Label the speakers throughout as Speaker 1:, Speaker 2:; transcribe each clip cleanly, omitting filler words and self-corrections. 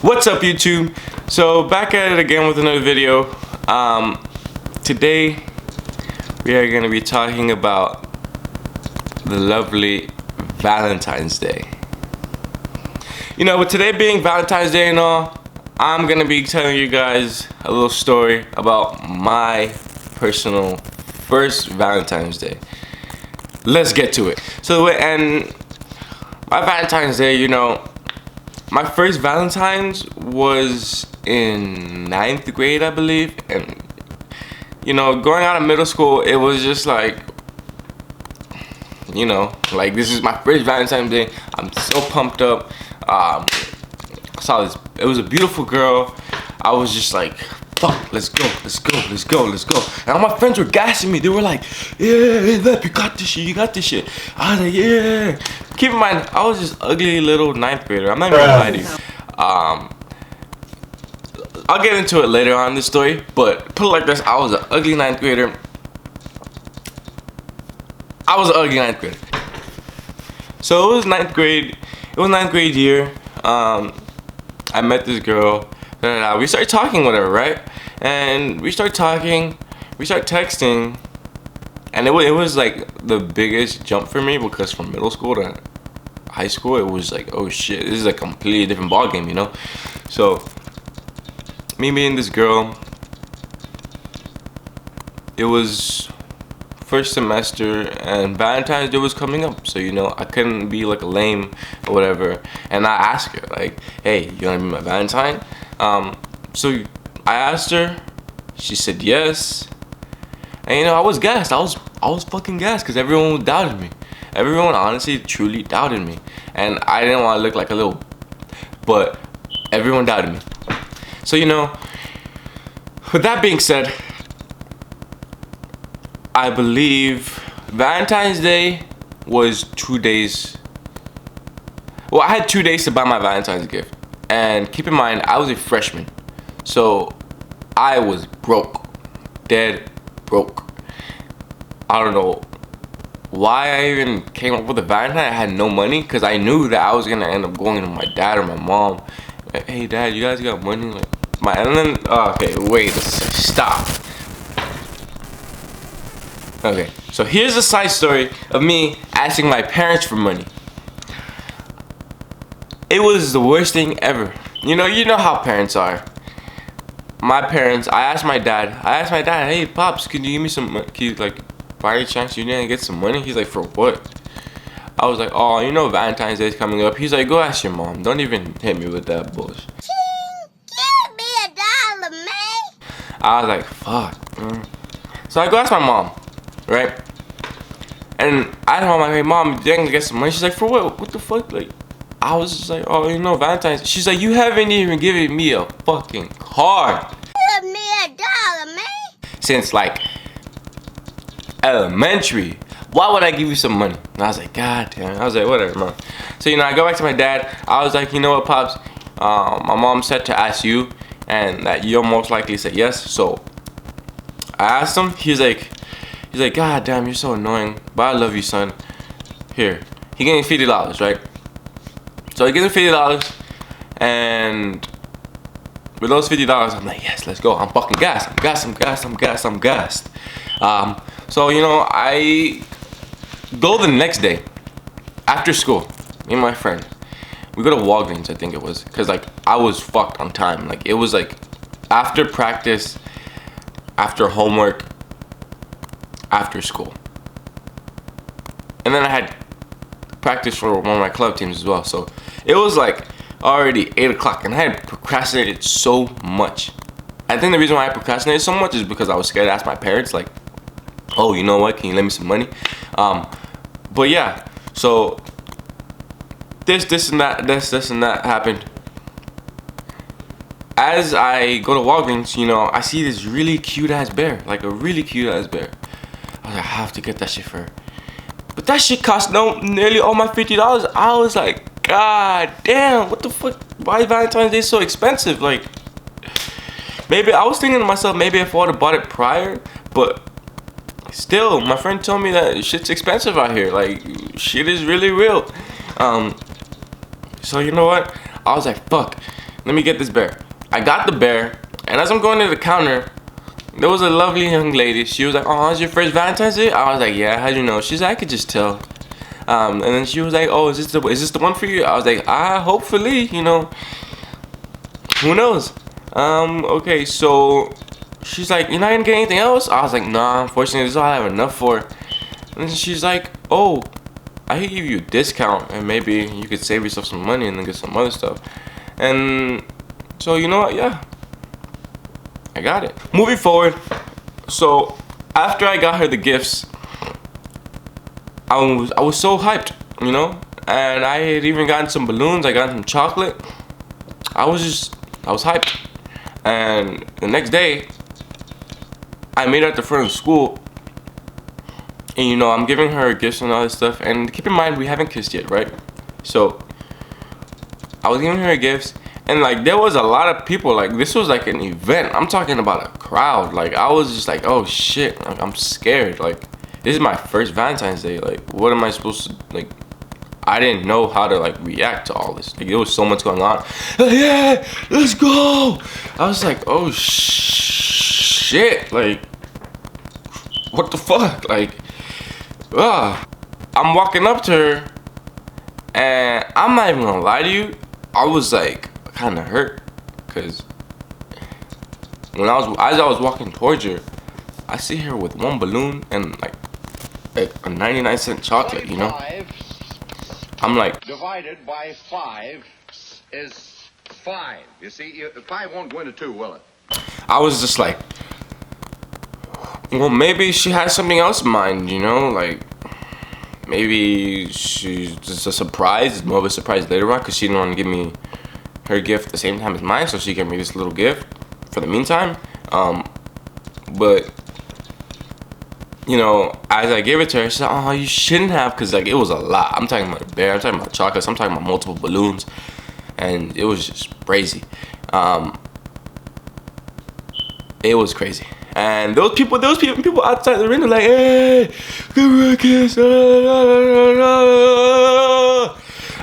Speaker 1: What's up, YouTube? So back at it again with another video. Today we are going to be talking about the lovely Valentine's Day. You know, with today being Valentine's Day and all, I'm going to be telling you guys a little story about my personal first Valentine's Day. Let's get to it. So, and my Valentine's Day, you know, my first Valentine's was in 9th grade, I believe. And, you know, going out of middle school, it was just like, you know, like this is my first Valentine's Day. I'm so pumped up. I saw this, it was a beautiful girl. I was just like, fuck, let's go. And all my friends were gassing me. They were like, yeah, hey, Lep, you got this shit. I was like, yeah. Keep in mind, I was just ugly little 9th grader. I'm not gonna lie to you. I'll get into it later on in the story, but put it like this, I was an ugly 9th grader. So it was 9th grade. It was 9th grade year. I met this girl. We started talking, whatever, right? And we start talking. We start texting. And it was like the biggest jump for me, because from middle school to high school, it was like, oh shit, this is a completely different ball game, you know? So me meeting this girl, it was first semester and Valentine's Day was coming up, so you know, I couldn't be like a lame or whatever. And I asked her like, hey, you wanna be my Valentine? So I asked her, she said yes. And you know, I was gassed. I was fucking gassed because everyone doubted me. Everyone honestly, truly doubted me. And I didn't want to look like a little, but everyone doubted me. So, you know, with that being said, I believe Valentine's Day was 2 days. Well, I had 2 days to buy my Valentine's gift. And keep in mind, I was a freshman. So I was broke. Dead broke. I don't know why I even came up with a Valentine. I had no money because I knew that I was gonna end up going to my dad or my mom. Like, hey dad, you guys got money? Like and then okay, wait, stop. Okay, so here's a side story of me asking my parents for money. It was the worst thing ever. You know how parents are. My parents, I asked my dad, hey pops, can you give me some money? Can you, like, by any chance you didn't get some money? He's like, for what? I was like, oh, you know Valentine's Day is coming up. He's like, go ask your mom. Don't even hit me with that bullshit.
Speaker 2: Give me $1, man.
Speaker 1: I was like, fuck. So I go ask my mom, right? And I told my, hey mom, you didn't get some money? She's like, for what? What the fuck? Like, I was just like, oh, you know, Valentine's. She's like, you haven't even given me a fucking card.
Speaker 2: Give me $1, man.
Speaker 1: Since like elementary. Why would I give you some money? And I was like, god damn. I was like, whatever, mom. So, you know, I go back to my dad. I was like, you know what, pops? My mom said to ask you, and that you'll most likely say yes. So I asked him. He's like, god damn, you're so annoying. But I love you, son. Here. He gave me $50, right? So he gives me $50, and with those $50, I'm like, yes, let's go. I'm fucking gassed. I'm gassed. So, you know, I go the next day after school. Me and my friend, we go to Walgreens, I think it was, because like I was fucked on time. Like it was like after practice, after homework, after school, and then I had practice for one of my club teams as well. So it was like already 8 o'clock, and I had procrastinated so much. I think the reason why I procrastinated so much is because I was scared to ask my parents, like, oh, you know what, can you lend me some money? But yeah, so this and that happened. As I go to Walgreens, you know, I see this really cute ass bear, like a really cute ass bear. I was like, I have to get that shit for her. But that shit cost nearly all my $50. I was like, god damn, what the fuck? Why is Valentine's Day so expensive? Like, maybe I was thinking to myself, maybe if I would have bought it prior, but still, my friend told me that shit's expensive out here. Like, shit is really real. So you know what? I was like, fuck. let me get this bear. I got the bear, and as I'm going to the counter, there was a lovely young lady. She was like, oh, it's your first Valentine's Day? I was like, yeah, how'd you know? She's like, I could just tell. And then she was like, oh, is this the one for you? I was like, hopefully, you know, who knows? Okay, so she's like, you're not gonna get anything else? I was like, nah, unfortunately, this is all I have enough for. And then she's like, oh, I could give you a discount, and maybe you could save yourself some money and then get some other stuff. And so, you know what? Yeah, I got it. Moving forward, so after I got her the gifts, I was so hyped, you know, and I had even gotten some balloons. I got some chocolate. I was hyped. And the next day, I made her at the front of school, and you know, I'm giving her gifts and all this stuff. And keep in mind, we haven't kissed yet, right? So I was giving her gifts, and like there was a lot of people. Like this was like an event. I'm talking about a crowd. Like I was just like, oh shit, like, I'm scared. Like this is my first Valentine's Day. Like what am I supposed to like? I didn't know how to like react to all this. Like there was so much going on. Like, yeah, let's go. I was like, oh shit. Like what the fuck? Like, I'm walking up to her, and I'm not even gonna lie to you. I was like kind of hurt, cause as I was walking towards her, I see her with one balloon and like a 99-cent chocolate, you know. I'm like,
Speaker 3: divided by 5 is 5. You see, 5 won't go into 2, will it?
Speaker 1: I was just like, well, maybe she has something else in mind, you know, like maybe she's just a surprise. It's more of a surprise later on, because she didn't want to give me her gift at the same time as mine, so she gave me this little gift for the meantime. But you know, as I gave it to her, she said, oh, you shouldn't have, because like it was a lot. I'm talking about a bear, I'm talking about chocolates, I'm talking about multiple balloons, and it was just crazy. It was crazy. And those people outside the window like, hey, give her a kiss.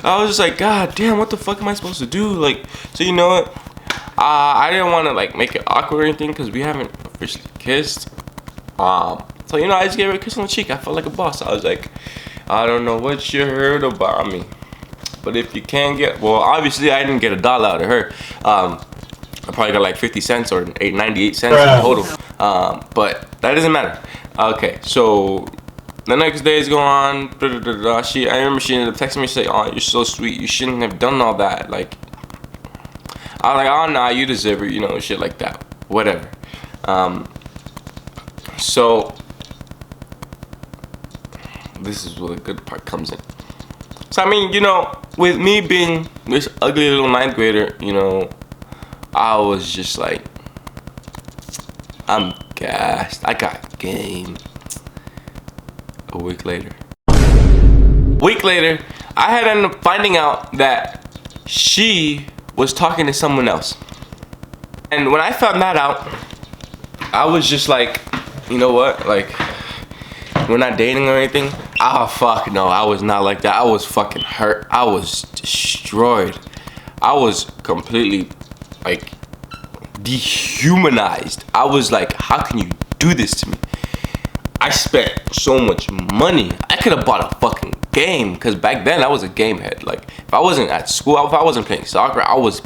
Speaker 1: I was just like, God damn, what the fuck am I supposed to do? Like, so you know what? I didn't want to like make it awkward or anything, because we haven't officially kissed. So you know, I just gave her a kiss on the cheek. I felt like a boss. I was like, I don't know what you heard about me, but if you can't get, well, obviously I didn't get $1 out of her. I probably got like 50 cents or 98 cents in total. But that doesn't matter. Okay, so the next days go on. I remember she ended up texting me saying, oh, you're so sweet. You shouldn't have done all that. Like, I was like, oh, nah, you deserve it. You know, shit like that. Whatever. So this is where the good part comes in. So I mean, you know, with me being this ugly little 9th grader, you know, I was just like, I'm gassed. I got game. A week later, I had ended up finding out that she was talking to someone else. And when I found that out, I was just like, you know what? Like, we're not dating or anything. Oh, fuck no. I was not like that. I was fucking hurt. I was destroyed. I was completely, like, dehumanized. I was like, how can you do this to me? I spent so much money. I could have bought a fucking game, because back then I was a game head. Like, if I wasn't at school, if I wasn't playing soccer, I was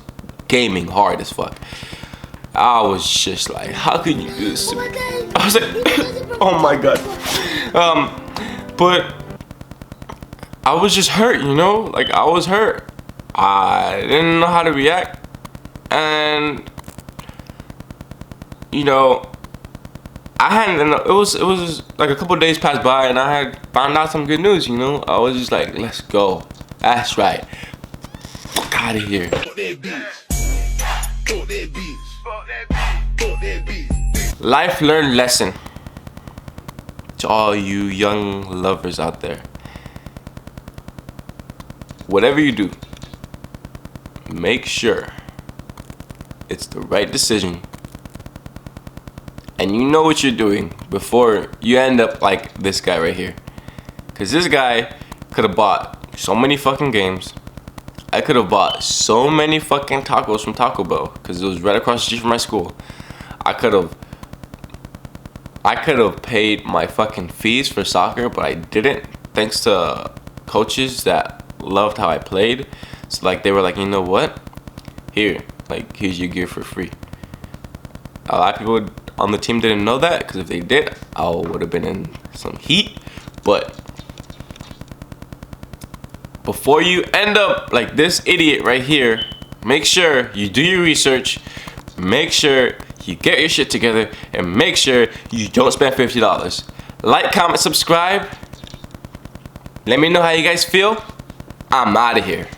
Speaker 1: gaming hard as fuck. I was just like, how can you do this to me? I was like, oh my god. But I was just hurt, you know? Like, I was hurt. I didn't know how to react. And, you know, I hadn't, it was like a couple of days passed by, and I had found out some good news, you know? I was just like, let's go. That's right. Fuck out of here. Life learned lesson to all you young lovers out there. Whatever you do, make sure it's the right decision, and you know what you're doing before you end up like this guy right here. Because this guy could have bought so many fucking games, I could have bought so many fucking tacos from Taco Bell because it was right across the street from my school. I could have paid my fucking fees for soccer, but I didn't, thanks to coaches that loved how I played. So like they were like, you know what? Here's your gear for free. A lot of people on the team didn't know that, because if they did, I would have been in some heat. But before you end up like this idiot right here, make sure you do your research, make sure you get your shit together, and make sure you don't spend $50. Like, comment, subscribe. Let me know how you guys feel. I'm out of here.